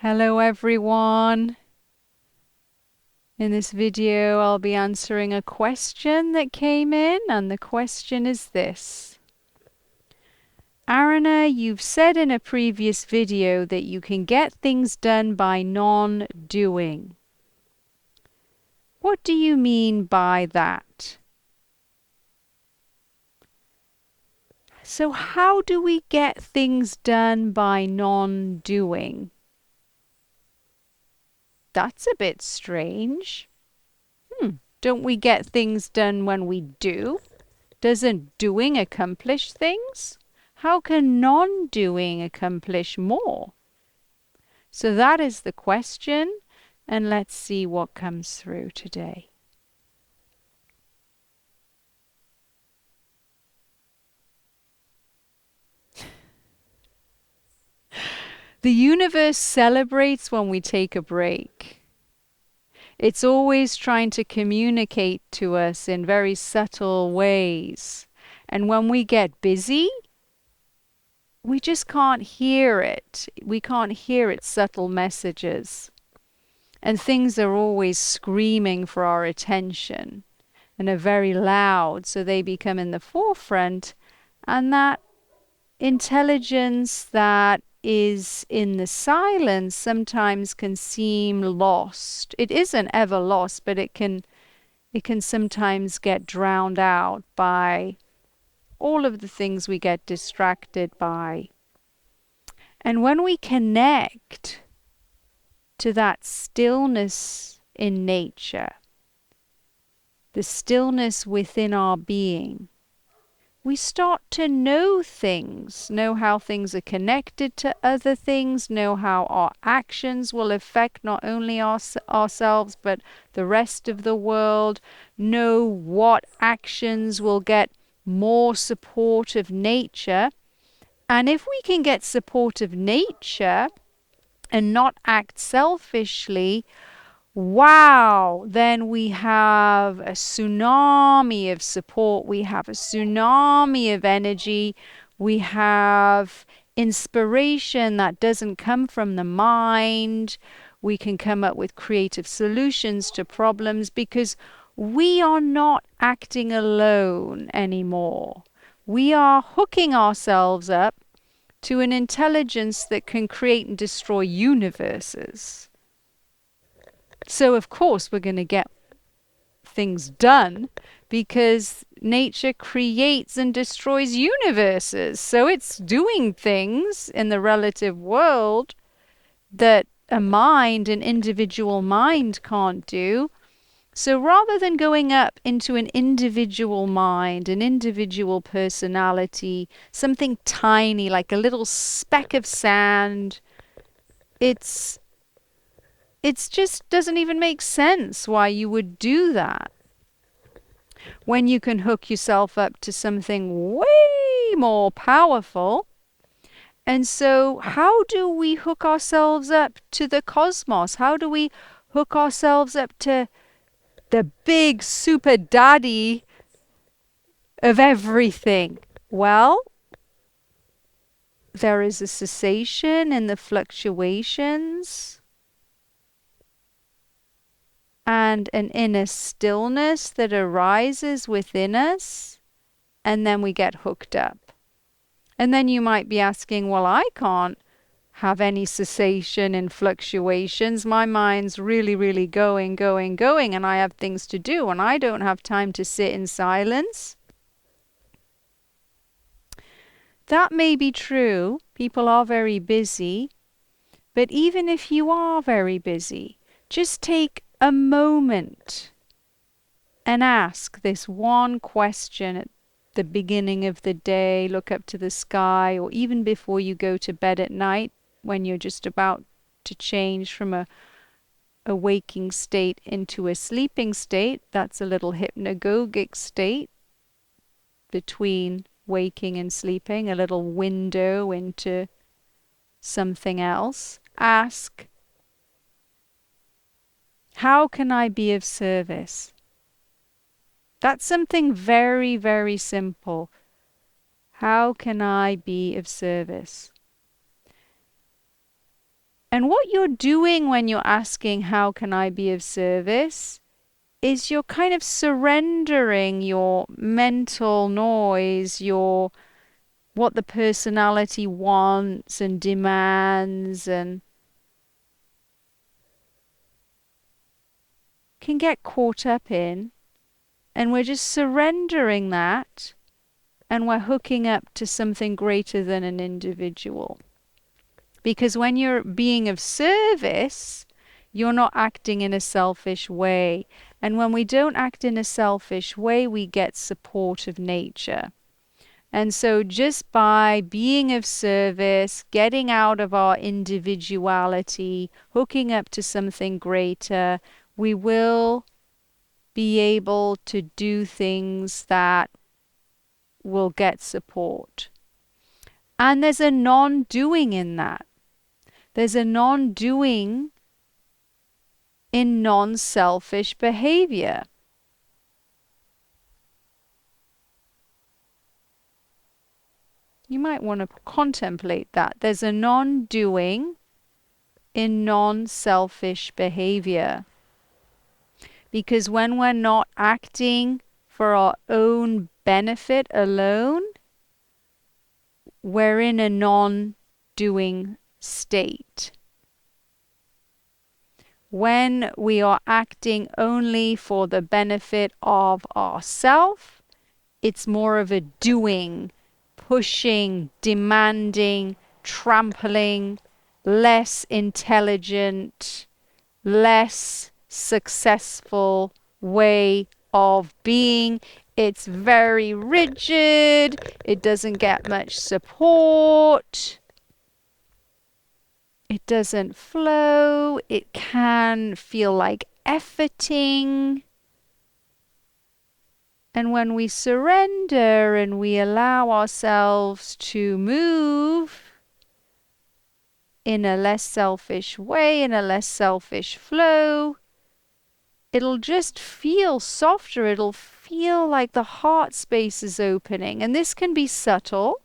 Hello everyone. In this video I'll be answering a question that came in, and the question is this. Aruna, you've said in a previous video that you can get things done by non-doing. What do you mean by that? So how do we get things done by non-doing? That's a bit strange. Don't we get things done when we do? Doesn't doing accomplish things? How can non-doing accomplish more? So that is the question, and let's see what comes through today. The universe celebrates when we take a break. It's always trying to communicate to us in very subtle ways. And when we get busy, we just can't hear it. We can't hear its subtle messages. And things are always screaming for our attention and are very loud, so they become in the forefront. And that intelligence that is in the silence sometimes can seem lost. It isn't ever lost, but it can sometimes get drowned out by all of the things we get distracted by. And when we connect to that stillness in nature, the stillness within our being, we start to know things, know how things are connected to other things, know how our actions will affect not only ourselves but the rest of the world, know what actions will get more support of nature. And if we can get support of nature and not act selfishly, wow, then we have a tsunami of support. We have a tsunami of energy. We have inspiration that doesn't come from the mind. We can come up with creative solutions to problems because we are not acting alone anymore. We are hooking ourselves up to an intelligence that can create and destroy universes. So, of course, we're going to get things done because nature creates and destroys universes. So it's doing things in the relative world that an individual mind can't do. So rather than going up into an individual mind, an individual personality, something tiny like a little speck of sand, it's just doesn't even make sense why you would do that when you can hook yourself up to something way more powerful. And so how do we hook ourselves up to the cosmos? How do we hook ourselves up to the big super daddy of everything? Well, there is a cessation in the fluctuations and an inner stillness that arises within us, and then we get hooked up. And then you might be asking, well, I can't have any cessation in fluctuations. My mind's really, really going, and I have things to do, and I don't have time to sit in silence. That may be true. People are very busy. But even if you are very busy, just take a moment and ask this one question at the beginning of the day. Look up to the sky, or even before you go to bed at night when you're just about to change from a waking state into a sleeping state. That's a little hypnagogic state between waking and sleeping, a little window into something else. Ask, how can I be of service? That's something very, very simple. How can I be of service? And what you're doing when you're asking, how can I be of service, is you're kind of surrendering your mental noise, your what the personality wants and demands and can get caught up in. And we're just surrendering that, and we're hooking up to something greater than an individual. Because when you're being of service, you're not acting in a selfish way. And when we don't act in a selfish way, we get support of nature. And so just by being of service, getting out of our individuality, hooking up to something greater, we will be able to do things that will get support. And there's a non-doing in that. There's a non-doing in non-selfish behavior. You might want to contemplate that. There's a non-doing in non-selfish behavior. Because when we're not acting for our own benefit alone, we're in a non-doing state. When we are acting only for the benefit of ourself, it's more of a doing, pushing, demanding, trampling, less intelligent, less successful way of being. It's very rigid. It doesn't get much support. It doesn't flow. It can feel like efforting. And when we surrender and we allow ourselves to move in a less selfish way, in a less selfish flow, it'll just feel softer. It'll feel like the heart space is opening. And this can be subtle,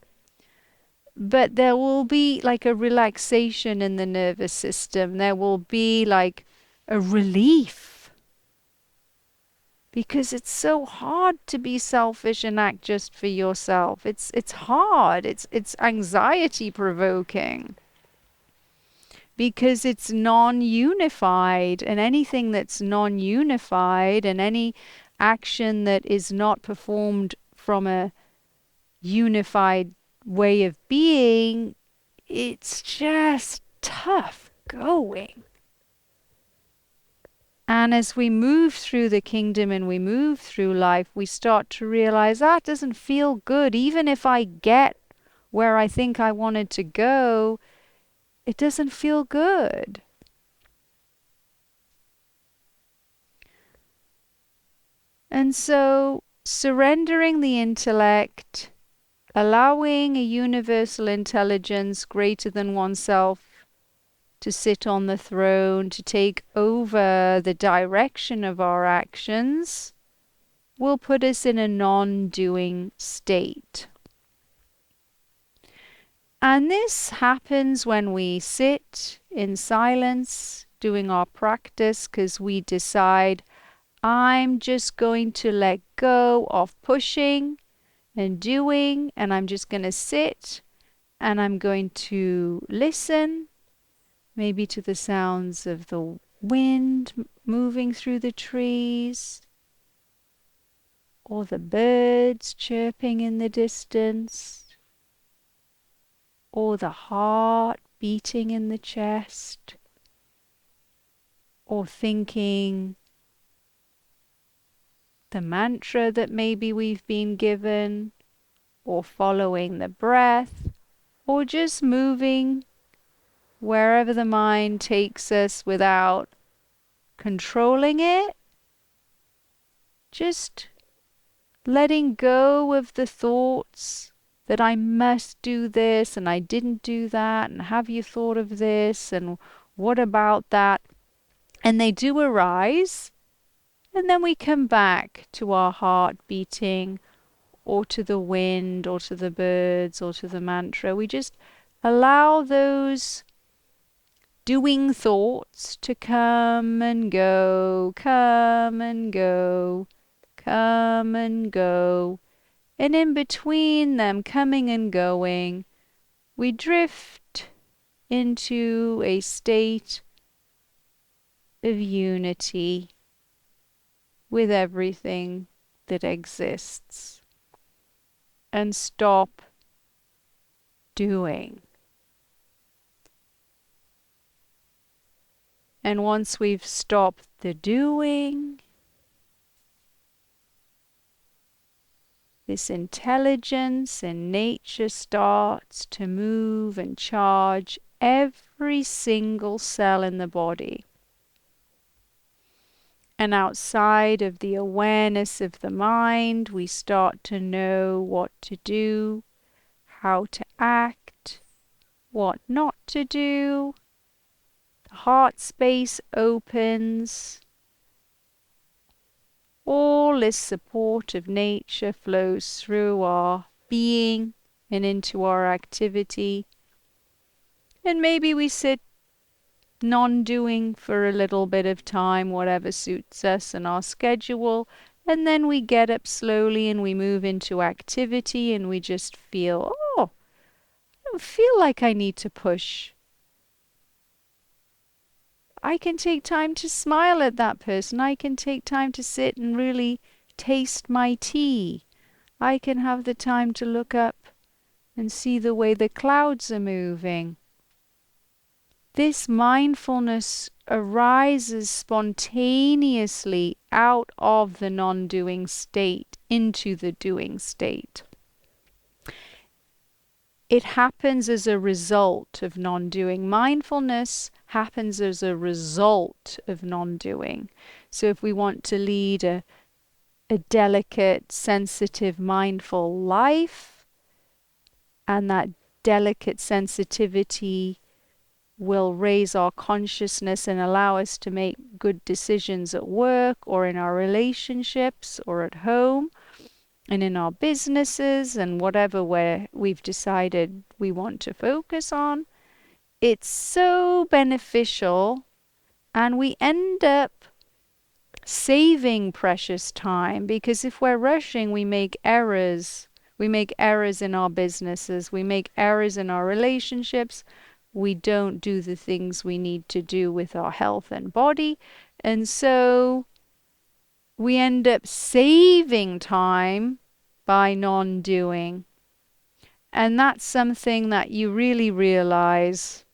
but there will be like a relaxation in the nervous system. There will be like a relief. Because it's so hard to be selfish and act just for yourself. It's hard. It's anxiety provoking. Because it's non-unified, and anything that's non-unified and any action that is not performed from a unified way of being, it's just tough going. And as we move through the kingdom and we move through life, we start to realize that doesn't feel good. Even if I get where I think I wanted to go, it doesn't feel good. And so surrendering the intellect, allowing a universal intelligence greater than oneself to sit on the throne, to take over the direction of our actions, will put us in a non-doing state. And this happens when we sit in silence doing our practice, because we decide, I'm just going to let go of pushing and doing, and I'm just going to sit and I'm going to listen, maybe to the sounds of the wind moving through the trees, or the birds chirping in the distance, or the heart beating in the chest, or thinking the mantra that maybe we've been given, or following the breath, or just moving wherever the mind takes us without controlling it. Just letting go of the thoughts that I must do this and I didn't do that, and have you thought of this and what about that? And they do arise, and then we come back to our heart beating, or to the wind, or to the birds, or to the mantra. We just allow those doing thoughts to come and go, come and go, come and go. And in between them coming and going, we drift into a state of unity with everything that exists and stop doing. And once we've stopped the doing, this intelligence in nature starts to move and charge every single cell in the body. And outside of the awareness of the mind, we start to know what to do, how to act, what not to do. The heart space opens. All this support of nature flows through our being and into our activity. And maybe we sit non-doing for a little bit of time, whatever suits us and our schedule, and then we get up slowly and we move into activity and we just feel, oh, I don't feel like I need to push. I can take time to smile at that person. I can take time to sit and really taste my tea. I can have the time to look up and see the way the clouds are moving. This mindfulness arises spontaneously out of the non-doing state into the doing state. It happens as a result of non-doing. Mindfulness happens as a result of non-doing. So if we want to lead a delicate, sensitive, mindful life, and that delicate sensitivity will raise our consciousness and allow us to make good decisions at work or in our relationships or at home and in our businesses and whatever we've decided we want to focus on. It's so beneficial, and we end up saving precious time, because if we're rushing, we make errors. We make errors in our businesses. We make errors in our relationships. We don't do the things we need to do with our health and body. And so we end up saving time by non-doing. And that's something that you really realize.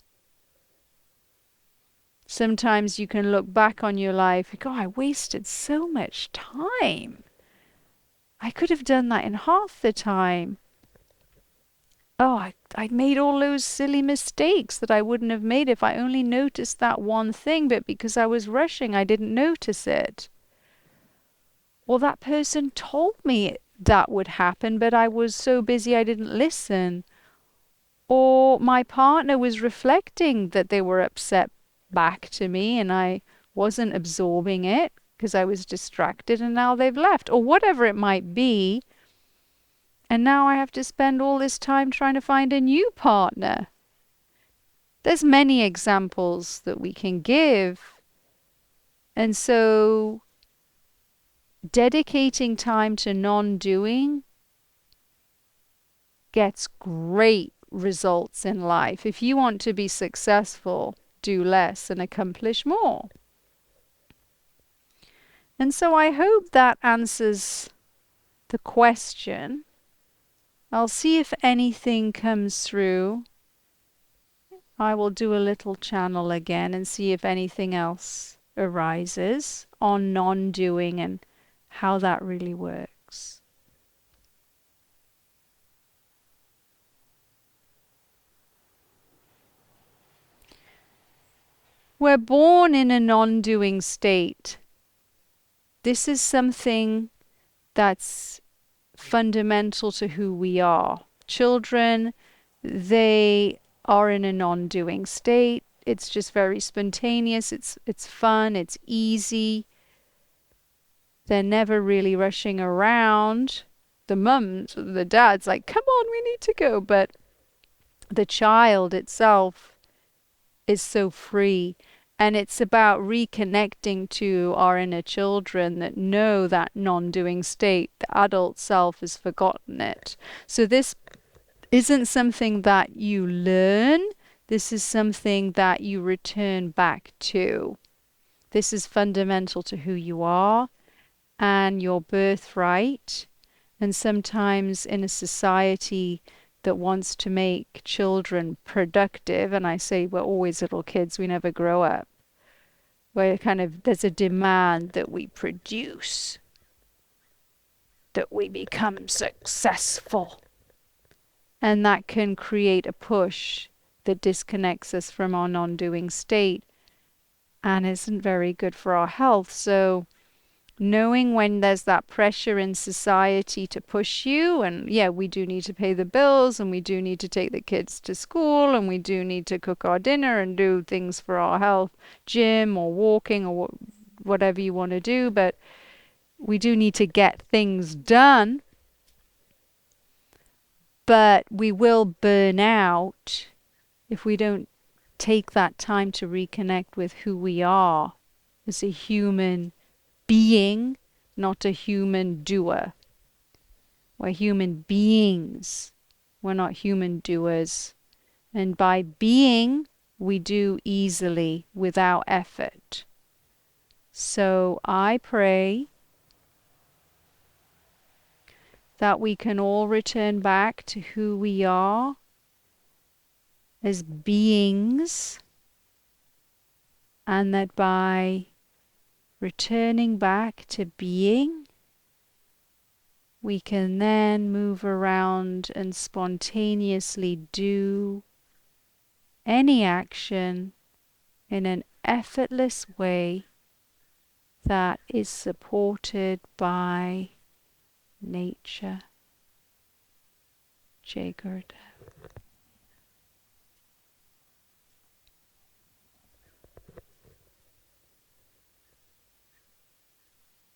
Sometimes you can look back on your life and go, I wasted so much time. I could have done that in half the time. Oh, I made all those silly mistakes that I wouldn't have made if I only noticed that one thing, but because I was rushing, I didn't notice it. Or that person told me that would happen, but I was so busy I didn't listen. Or my partner was reflecting that they were upset back to me and I wasn't absorbing it because I was distracted, and now they've left. Or whatever it might be. And now I have to spend all this time trying to find a new partner. There's many examples that we can give. And so dedicating time to non-doing gets great results in life. If you want to be successful, do less and accomplish more. And so I hope that answers the question. I'll see if anything comes through. I will do a little channel again and see if anything else arises on non-doing and how that really works. We're born in a non-doing state. This is something that's fundamental to who we are. Children, they are in a non-doing state. It's just very spontaneous. It's fun. It's easy. They're never really rushing around. The mums, the dad's like, come on, we need to go. But the child itself is so free. And it's about reconnecting to our inner children that know that non-doing state. The adult self has forgotten it. So this isn't something that you learn. This is something that you return back to. This is fundamental to who you are and your birthright. And sometimes in a society that wants to make children productive, and I say we're always little kids, we never grow up, where kind of there's a demand that we produce, that we become successful. And that can create a push that disconnects us from our non-doing state and isn't very good for our health. So knowing when there's that pressure in society to push you, and yeah, we do need to pay the bills, and we do need to take the kids to school, and we do need to cook our dinner and do things for our health, gym or walking or whatever you want to do, but we do need to get things done. But we will burn out if we don't take that time to reconnect with who we are as a human being, not a human doer. We're human beings. We're not human doers. And by being, we do easily without effort. So I pray that we can all return back to who we are as beings, and that by returning back to being, we can then move around and spontaneously do any action in an effortless way that is supported by nature. Jai Gurudev.